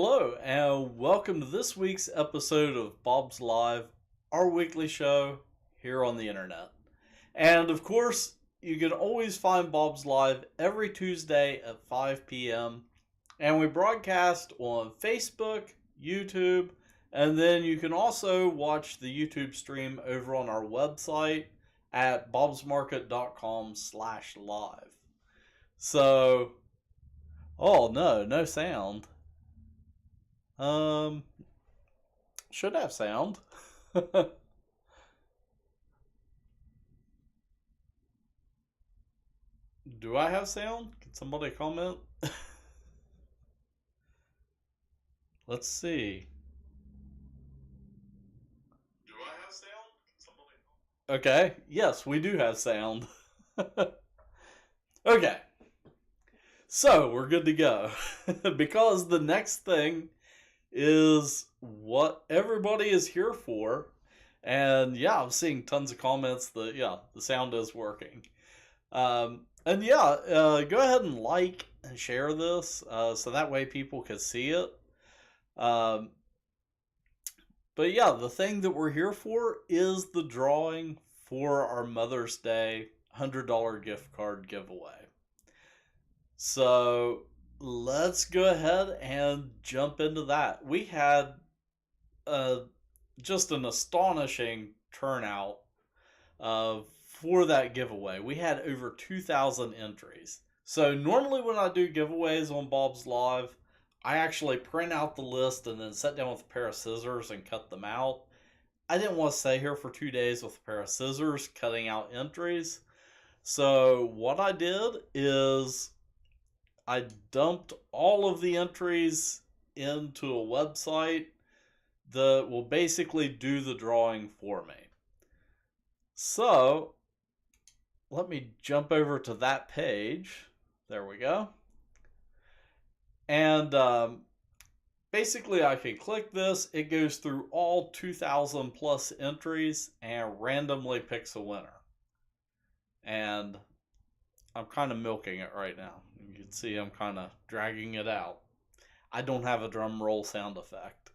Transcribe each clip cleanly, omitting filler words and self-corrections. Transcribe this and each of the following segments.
Hello, and welcome to this week's episode of Bob's Live, our weekly show here on the internet. And of course, you can always find Bob's Live every Tuesday at 5 p.m. And we broadcast on Facebook, YouTube, and then you can also watch the YouTube stream over on our website at bobsmarket.com/live. So, oh no, no sound. Should have sound. Do I have sound? Can somebody comment? Let's see. Do I have sound? Can somebody comment? Okay, yes, we do have sound. Okay, so we're good to go. Because the next thing is what everybody is here for. And yeah, I'm seeing tons of comments that, the sound is working. Go ahead and like and share this so that way people can see it. But yeah, the thing that we're here for is the drawing for our Mother's Day $100 gift card giveaway. So let's go ahead and jump into that. We had just an astonishing turnout for that giveaway. We had over 2,000 entries. So normally when I do giveaways on Bob's Live, I actually print out the list and then sit down with a pair of scissors and cut them out. I didn't want to stay here for 2 days with a pair of scissors cutting out entries. So what I did is I dumped all of the entries into a website that will basically do the drawing for me. So let me jump over to that page. There we go. And basically I can click this. It goes through all 2,000 plus entries and randomly picks a winner. And I'm kind of milking it right now. You can see I'm kind of dragging it out. I don't have a drum roll sound effect.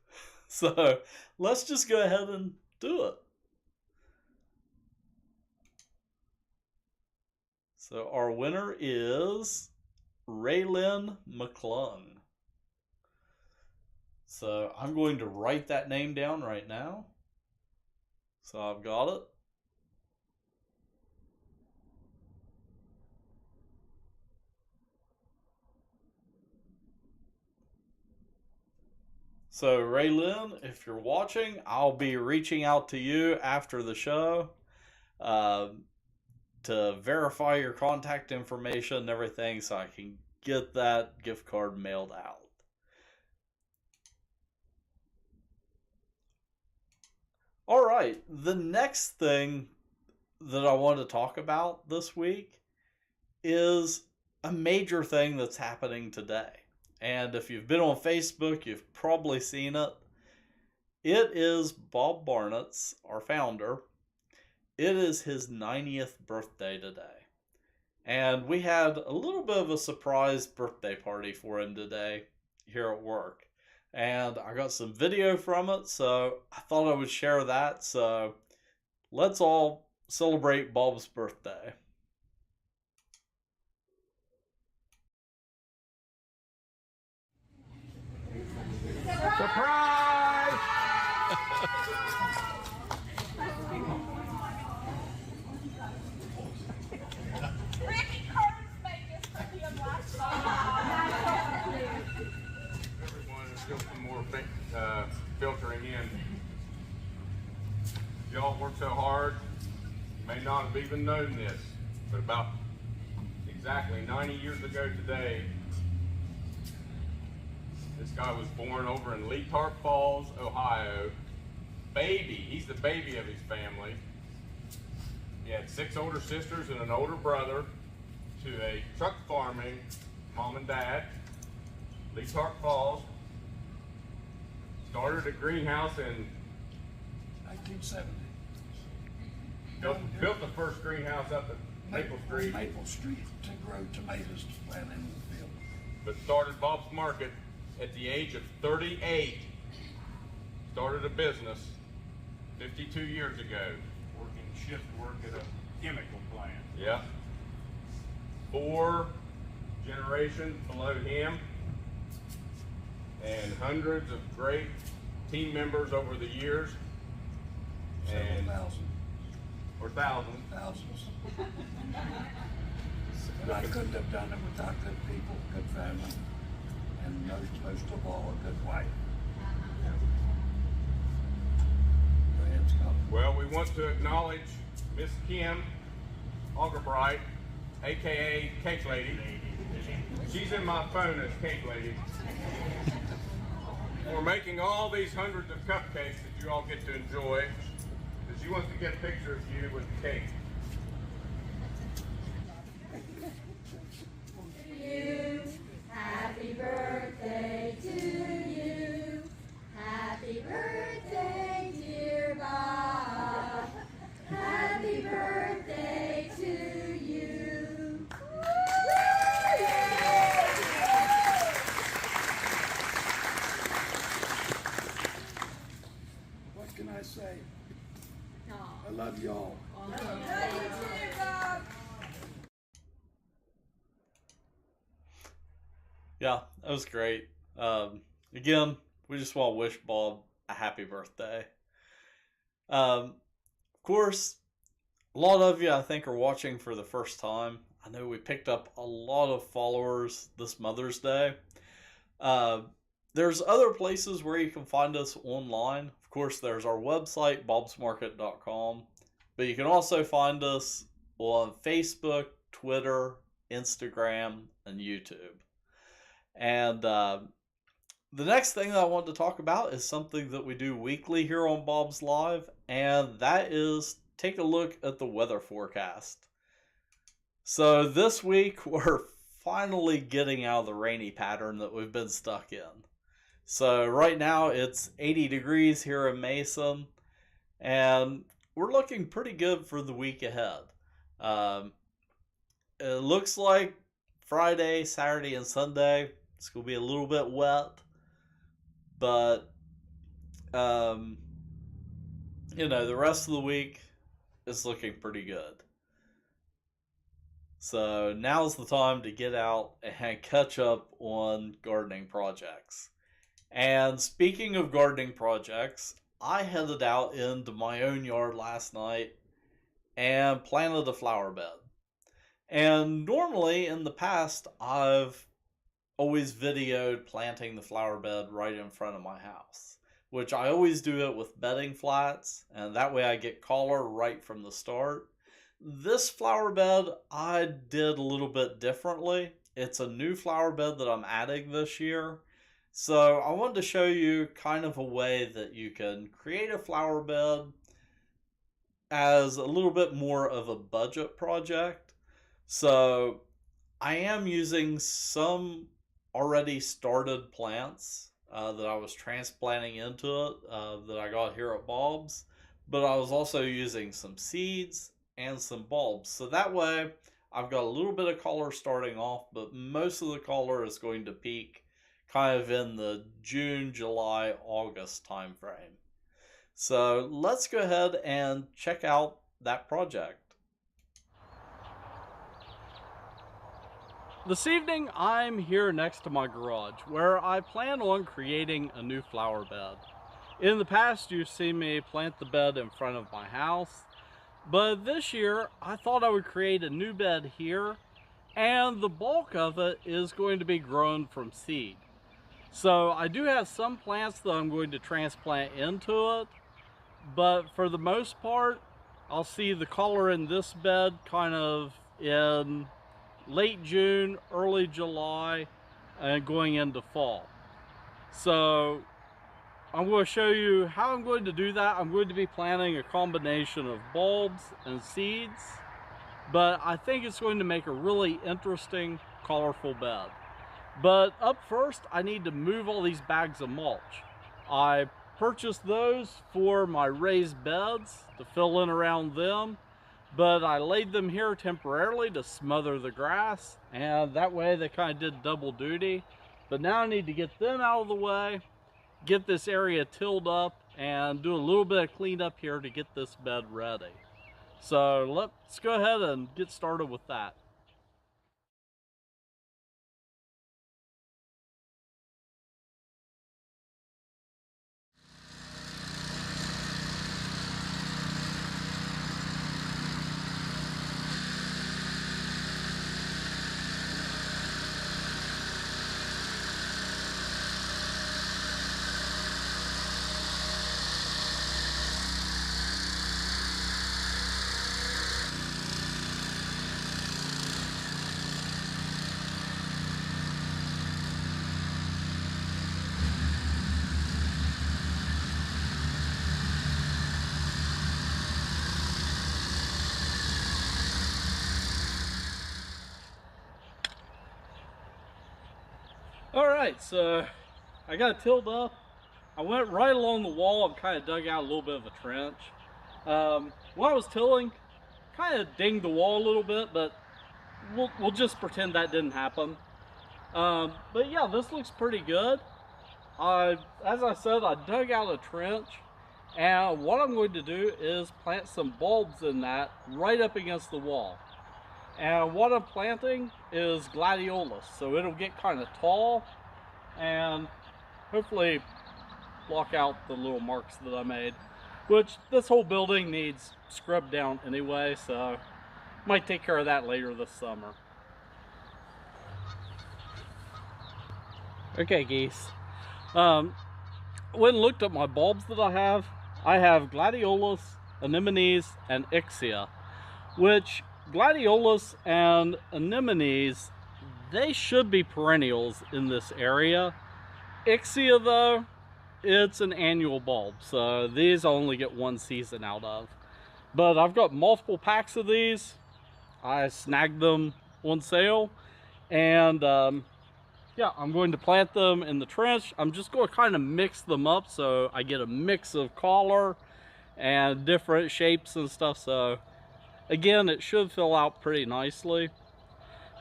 So let's just go ahead and do it. So our winner is Raylyn McClung. So I'm going to write that name down right now. So I've got it. So Raylyn, if you're watching, I'll be reaching out to you after the show to verify your contact information and everything so I can get that gift card mailed out. All right, the next thing that I want to talk about this week is a major thing that's happening today. And if you've been on Facebook, you've probably seen it. It is Bob Barnett's, our founder. It is his 90th birthday today. And we had a little bit of a surprise birthday party for him today here at work. And I got some video from it, so I thought I would share that. So let's all celebrate Bob's birthday. Surprise! Ricky Curtis made this for him last night. Everyone, there's still some more filtering in. Y'all worked so hard, you may not have even known this, but about exactly 90 years ago today, this guy was born over in Leatarp Falls, Ohio. He's the baby of his family. He had 6 older sisters and an older brother to a truck farming mom and dad. Leatarp Falls. Started a greenhouse in 1970. Built the first greenhouse up at Maple Street. Maple Street to grow tomatoes to plant in the field. But started Bob's Market at the age of 38, started a business 52 years ago. Working shift work at a chemical plant. Yep. 4 generations below him, and hundreds of great team members over the years. Several thousand. Or thousands. Thousands. And I couldn't have done it without good people, good family, and most of all, a good wife. Go ahead, Scott. Well, we want to acknowledge Miss Kim Augerbright, aka Cake Lady. She's in my phone as Cake Lady. We're making all these hundreds of cupcakes that you all get to enjoy. And she wants to get a picture of you with the cake. Happy birthday to you. Happy birthday, dear Bob. Happy birthday to you. What can I say? I love y'all. Yeah, that was great. Again, we just want to wish Bob a happy birthday. Of course, a lot of you, I think, are watching for the first time. I know we picked up a lot of followers this Mother's Day. There's other places where you can find us online. Of course, there's our website, bobsmarket.com. But you can also find us on Facebook, Twitter, Instagram, and YouTube. And the next thing that I want to talk about is something that we do weekly here on Bob's Live, and that is take a look at the weather forecast. So this week, we're finally getting out of the rainy pattern that we've been stuck in. So right now, it's 80 degrees here in Mason, and we're looking pretty good for the week ahead. It looks like Friday, Saturday, and Sunday, it's going to be a little bit wet, but, the rest of the week is looking pretty good. So now's the time to get out and catch up on gardening projects. And speaking of gardening projects, I headed out into my own yard last night and planted a flower bed. And normally in the past, I've always videoed planting the flower bed right in front of my house, which I always do it with bedding flats, and that way I get color right from the start. This flower bed I did a little bit differently. It's a new flower bed that I'm adding this year. So I wanted to show you kind of a way that you can create a flower bed as a little bit more of a budget project. So I am using some already started plants that I was transplanting into it that I got here at Bob's, but I was also using some seeds and some bulbs. So that way I've got a little bit of color starting off, but most of the color is going to peak kind of in the June, July, August time frame. So let's go ahead and check out that project. This evening I'm here next to my garage where I plan on creating a new flower bed. In the past you've seen me plant the bed in front of my house, but this year I thought I would create a new bed here, and the bulk of it is going to be grown from seed. So I do have some plants that I'm going to transplant into it, but for the most part I'll see the color in this bed kind of in late June, early July, and going into fall. So I'm going to show you how I'm going to do that. I'm going to be planting a combination of bulbs and seeds, but I think it's going to make a really interesting, colorful bed. But up first, I need to move all these bags of mulch. I purchased those for my raised beds to fill in around them, but I laid them here temporarily to smother the grass, and that way they kind of did double duty. But now I need to get them out of the way, get this area tilled up, and do a little bit of cleanup here to get this bed ready. So let's go ahead and get started with that. All right, so I got it tilled up. I went right along the wall and kind of dug out a little bit of a trench. When I was tilling, kind of dinged the wall a little bit, but we'll just pretend that didn't happen. But yeah, this looks pretty good. As I said, I dug out a trench, and what I'm going to do is plant some bulbs in that right up against the wall. And what I'm planting is gladiolus, so it'll get kind of tall and hopefully block out the little marks that I made, which this whole building needs scrubbed down anyway, so might take care of that later this summer. Okay, geese. Went and looked at my bulbs that I have. I have gladiolus, anemones, and ixia, which gladiolus and anemones, they should be perennials in this area. Ixia though, it's an annual bulb, so these I only get one season out of. But I've got multiple packs of these. I snagged them on sale, and yeah, I'm going to plant them in the trench. I'm just going to kind of mix them up so I get a mix of color and different shapes and stuff. So again, it should fill out pretty nicely.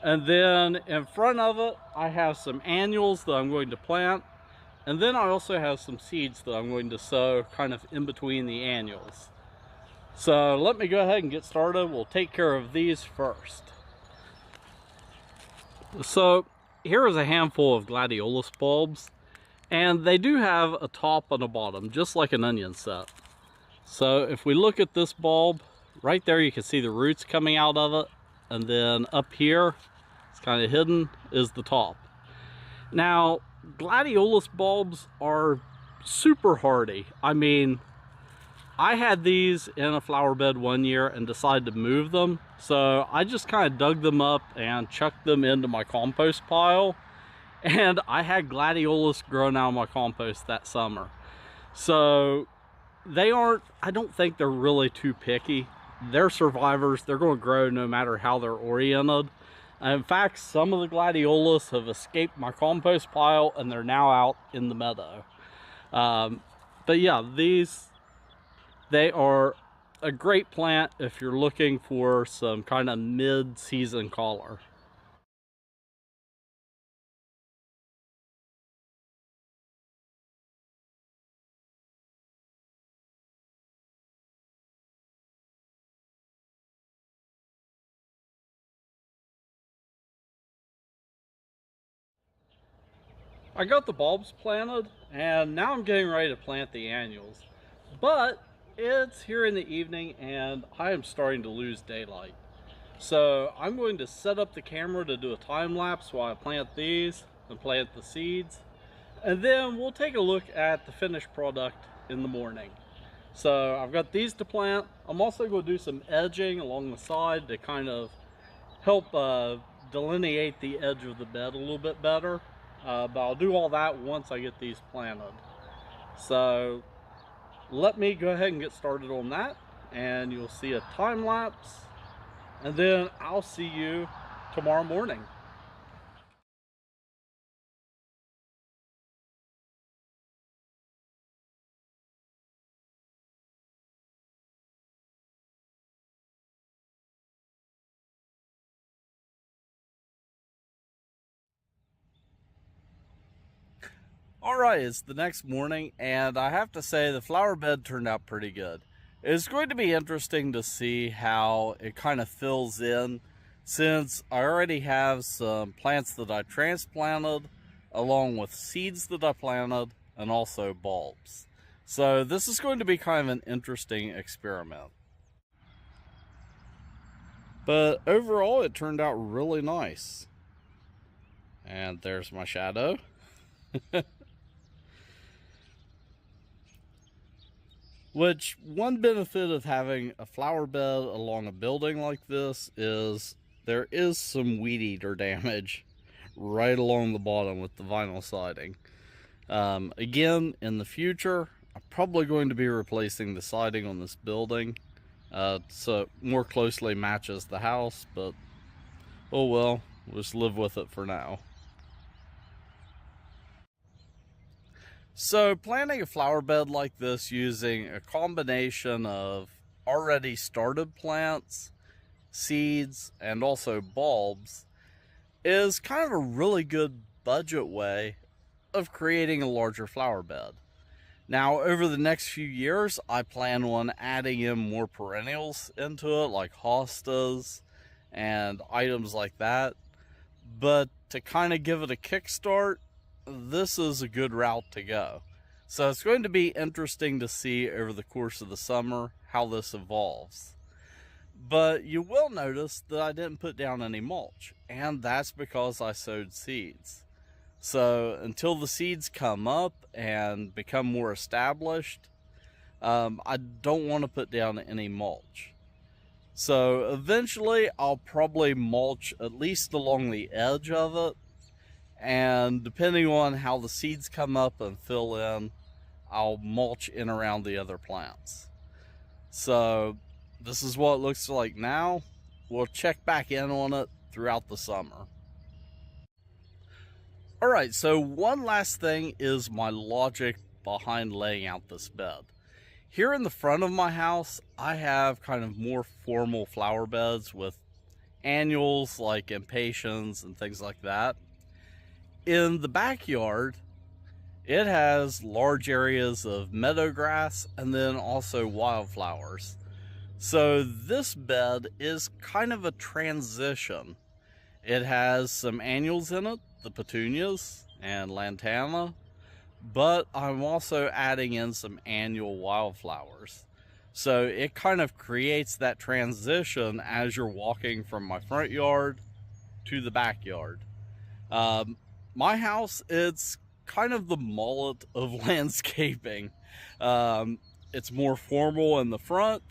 And then in front of it, I have some annuals that I'm going to plant. And then I also have some seeds that I'm going to sow kind of in between the annuals. So let me go ahead and get started. We'll take care of these first. So here is a handful of gladiolus bulbs, and they do have a top and a bottom, just like an onion set. So if we look at this bulb, right there you can see the roots coming out of it, and then up here, it's kind of hidden, is the top. Now, gladiolus bulbs are super hardy. I mean, I had these in a flower bed one year and decided to move them. So I just kind of dug them up and chucked them into my compost pile. And I had gladiolus growing out of my compost that summer. So they aren't, I don't think they're really too picky. They're survivors. They're going to grow no matter how they're oriented. In fact, some of the gladiolus have escaped my compost pile and they're now out in the meadow. But yeah, they are a great plant if you're looking for some kind of mid-season color. I got the bulbs planted, and now I'm getting ready to plant the annuals. But it's here in the evening and I am starting to lose daylight. So I'm going to set up the camera to do a time lapse while I plant these and plant the seeds. And then we'll take a look at the finished product in the morning. So I've got these to plant. I'm also going to do some edging along the side to kind of help delineate the edge of the bed a little bit better. But I'll do all that once I get these planted. So let me go ahead and get started on that, and you'll see a time lapse, and then I'll see you tomorrow morning. Alright, it's the next morning, and I have to say the flower bed turned out pretty good. It's going to be interesting to see how it kind of fills in, since I already have some plants that I transplanted, along with seeds that I planted, and also bulbs. So this is going to be kind of an interesting experiment. But overall, it turned out really nice. And there's my shadow. Which, one benefit of having a flower bed along a building like this is there is some weed eater damage right along the bottom with the vinyl siding. Again, in the future, I'm probably going to be replacing the siding on this building so it more closely matches the house, but oh well, we'll just live with it for now. So planting a flower bed like this using a combination of already started plants, seeds, and also bulbs is kind of a really good budget way of creating a larger flower bed. Now, over the next few years, I plan on adding in more perennials into it, like hostas and items like that. But to kind of give it a kickstart, this is a good route to go. So it's going to be interesting to see over the course of the summer how this evolves. But you will notice that I didn't put down any mulch, and that's because I sowed seeds. So until the seeds come up and become more established, I don't want to put down any mulch. So eventually I'll probably mulch at least along the edge of it, and depending on how the seeds come up and fill in, I'll mulch in around the other plants. So this is what it looks like now. We'll check back in on it throughout the summer. Alright, so one last thing is my logic behind laying out this bed. Here in the front of my house, I have kind of more formal flower beds with annuals like impatiens and things like that. In the backyard, it has large areas of meadow grass and then also wildflowers. So this bed is kind of a transition. It has some annuals in it, the petunias and lantana, but I'm also adding in some annual wildflowers. So it kind of creates that transition as you're walking from my front yard to the backyard. My house, it's kind of the mullet of landscaping. It's more formal in the front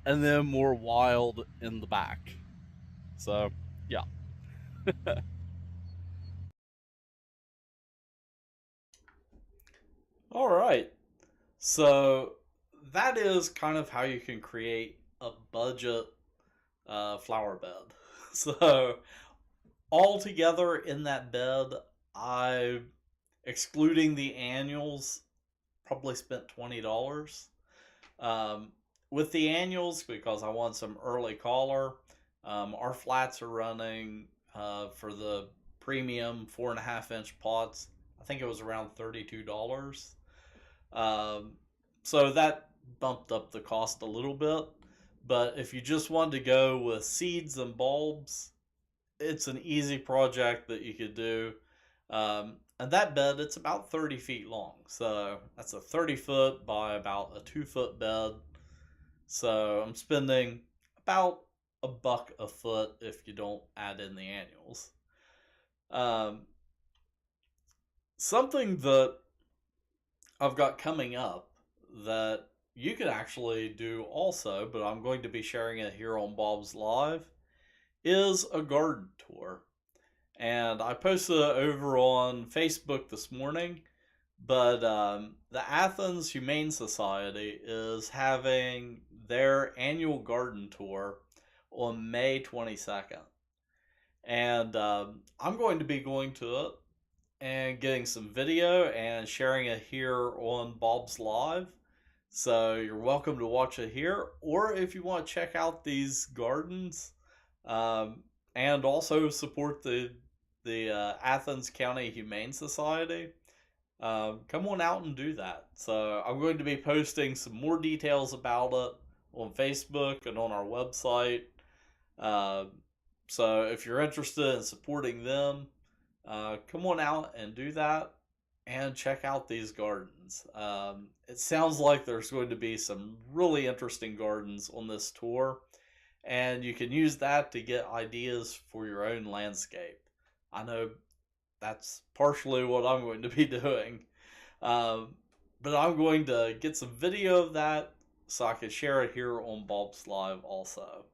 and then more wild in the back. So, yeah. All right. So that is kind of how you can create a budget flower bed. So all together in that bed, I, excluding the annuals, probably spent $20. With the annuals, because I want some early caller, our flats are running for the premium 4.5-inch pots. I think it was around $32. So that bumped up the cost a little bit. But if you just wanted to go with seeds and bulbs, it's an easy project that you could do. And that bed, it's about 30 feet long. So that's a 30-foot by about a 2-foot bed. So I'm spending about $1 a foot if you don't add in the annuals. Something that I've got coming up that you could actually do also, but I'm going to be sharing it here on Bob's Live, is a garden tour. And I posted it over on Facebook this morning, but the Athens Humane Society is having their annual garden tour on May 22nd. And I'm going to be going to it and getting some video and sharing it here on Bob's Live. So you're welcome to watch it here, or if you want to check out these gardens and also support the Athens County Humane Society, come on out and do that. So I'm going to be posting some more details about it on Facebook and on our website. So if you're interested in supporting them, come on out and do that and check out these gardens. It sounds like there's going to be some really interesting gardens on this tour, and you can use that to get ideas for your own landscape. I know that's partially what I'm going to be doing, but I'm going to get some video of that so I can share it here on Bulbs Live also.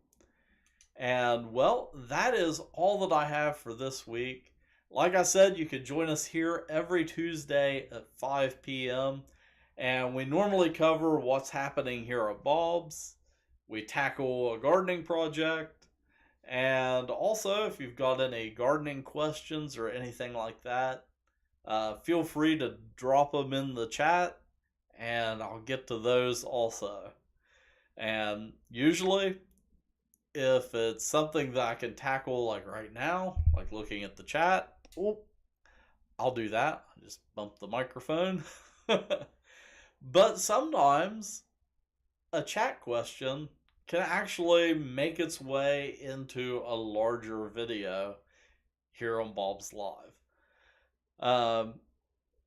And well, that is all that I have for this week. Like I said, you can join us here every Tuesday at 5 p.m. And we normally cover what's happening here at Bulbs. We tackle a gardening project. And also, if you've got any gardening questions or anything like that, feel free to drop them in the chat and I'll get to those also. And usually, if it's something that I can tackle like right now, like looking at the chat, I'll do that. I just bump the microphone. But sometimes a chat question can actually make its way into a larger video here on Bulbs Live.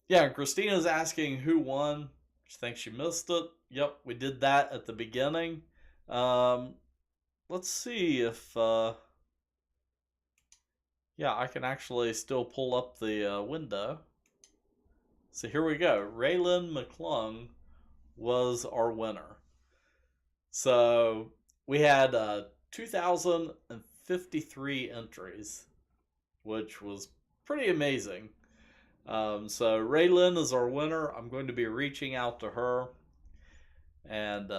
Yeah, Christina's asking who won. She thinks she missed it. Yep, we did that at the beginning. Let's see if yeah, I can actually still pull up the window. So here we go. Raylan McClung was our winner. So we had 2,053 entries, which was pretty amazing. So Raylan is our winner. I'm going to be reaching out to her and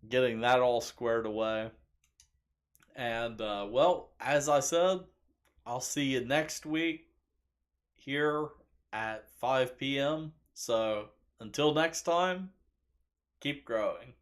getting that all squared away. And well, as I said, I'll see you next week here at 5 p.m. So until next time, keep growing.